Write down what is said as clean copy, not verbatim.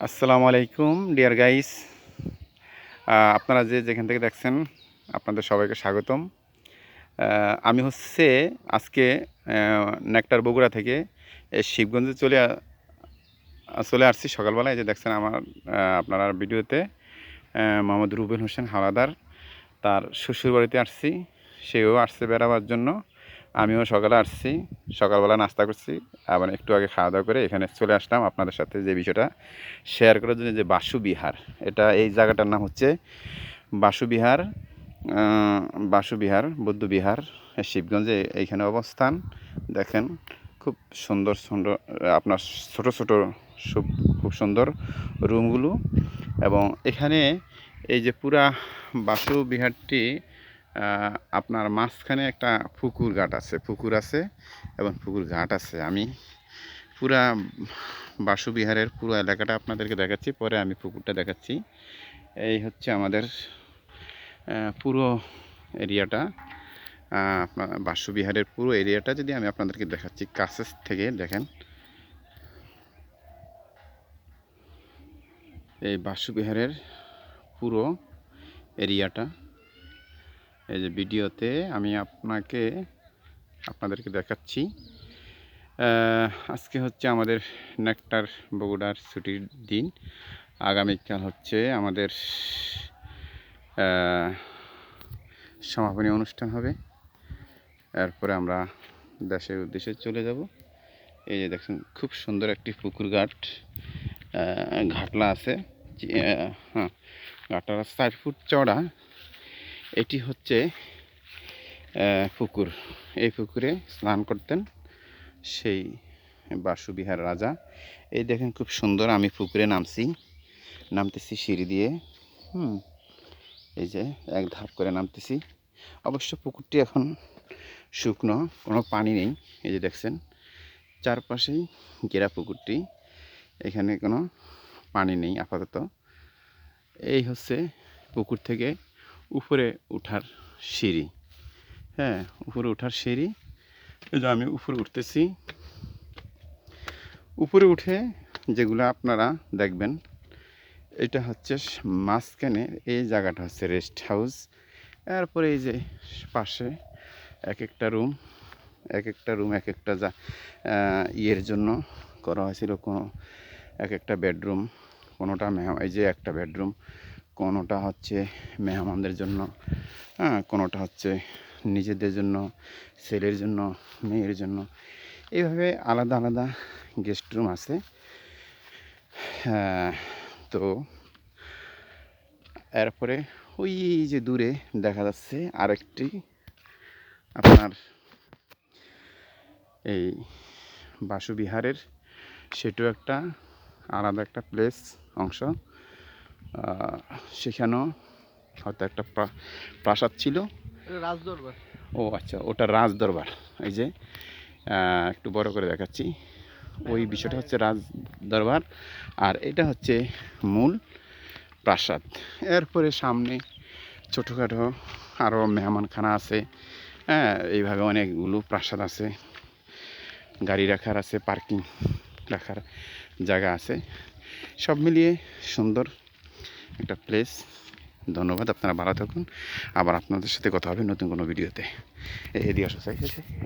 আসসালামু আলাইকুম deer guys, আপনারা যেখান থেকে দেখছেন আপনাদের সবাইকে স্বাগতম। আমি হচ্ছে আজকে নেকটার বগুড়া থেকে শিবগঞ্জে চলে আসছি সকালবেলায়। যে দেখছেন আমার আপনারা ভিডিওতে মোহাম্মদ রুবেল হোসেন হাওলাদার তার শ্বশুর বাড়িতে আসছি, সেও আসছে বেড়াবার জন্য। আমিও সকালে আসছি, সকালবেলা নাস্তা করছি, আবার একটু আগে খাওয়া দাওয়া করে এখানে চলে আসলাম আপনাদের সাথে যে বিষয়টা শেয়ার করার জন্য। যে বাসুবিহার, এই জায়গাটার নাম হচ্ছে বাসুবিহার। বাসুবিহার বৌদ্ধবিহার শিবগঞ্জে এইখানে অবস্থান। দেখেন খুব সুন্দর সুন্দর আপনার ছোট ছোট খুব সুন্দর রুমগুলো। এবং এখানে এই যে পুরা বাসুবিহারটি আপনার মাঝখানে একটা পুকুর আছে এবং পুকুর ঘাট আছে। আমি পুরা বাসুবিহারের পুরো এলাকাটা আপনাদেরকে দেখাচ্ছি, পরে আমি পুকুরটা দেখাচ্ছি। এই হচ্ছে আমাদের পুরো এরিয়াটা, আপনার বাসুবিহারের পুরো এরিয়াটা যদি আমি আপনাদেরকে দেখাচ্ছি কাছের থেকে। দেখেন এই বাসুবিহারের পুরো এরিয়াটা, এই যে ভিডিওতে আমি আপনাদেরকে দেখাচ্ছি। আজকে হচ্ছে আমাদের নেকটার বগুড়ার ছুটির দিন। আগামীকাল হচ্ছে আমাদের সমাপনী অনুষ্ঠান হবে, এরপরে আমরা দেশের উদ্দেশ্যে চলে যাব। এই যে দেখছেন খুব সুন্দর একটি পুকুর ঘাটলা আছে। হ্যাঁ, ঘাটলা 4 ফুট চওড়া। এটি হচ্ছে পুকুর। এই পুকুরে স্নান করতেন সেই বাসুবিহার রাজা। এই দেখেন খুব সুন্দর। আমি পুকুরে নামতেছি সিঁড়ি দিয়ে। এই যে এক ধাপ করে নামতেছি। অবশ্য পুকুরটি এখন শুকনো, কোনো পানি নেই। এই যে দেখছেন চারপাশেই ঘেরা পুকুরটি, এখানে কোনো পানি নেই আপাতত। এই হচ্ছে পুকুর থেকে উপরে ওঠার সিঁড়ি। হ্যাঁ, উপরে ওঠার সিঁড়ি। এই যে আমি উপরে উঠতেছি। উপরে উঠে যেগুলো আপনারা দেখবেন, এটা হচ্ছে মাঝখানে এই জায়গাটা হচ্ছে রেস্ট হাউস। এরপরে এই যে পাশে এক একটা রুম এক একটা ইয়ের জন্য করা হয়েছিল। কোনো এক একটা বেডরুম, কোনোটা এই যে একটা বেডরুম, কোনোটা হচ্ছে মেহমানদের জন্য, কোনোটা হচ্ছে নিজেদের জন্য, ছেলের জন্য, মেয়ের জন্য। এইভাবে আলাদা আলাদা গেস্ট রুম আছে। তো এরপরে ওই যে দূরে দেখা যাচ্ছে আরেকটি আপনার এই বাসুবিহারের, সেটাও একটা আলাদা একটা প্লেস অংশ। সেখানেও হয়তো একটা প্রাসাদ ছিল, রাজদরবার। ও আচ্ছা, ওটা রাজদরবার। এই যে একটু বড় করে দেখাচ্ছি, ওই বিষয়টা হচ্ছে রাজদরবার, আর এটা হচ্ছে মূল প্রাসাদ। এরপরে সামনে ছোটোখাটো আরও মেহমানখানা আছে। এইভাবে অনেকগুলো প্রাসাদ আছে, গাড়ি রাখার আছে, পার্কিং রাখার জায়গা আছে। সব মিলিয়ে সুন্দর একটা প্লেস। ধন্যবাদ, আপনারা ভালো থাকুন। আবার আপনাদের সাথে কথা হবে নতুন কোনো ভিডিওতে। এদিকে আসো।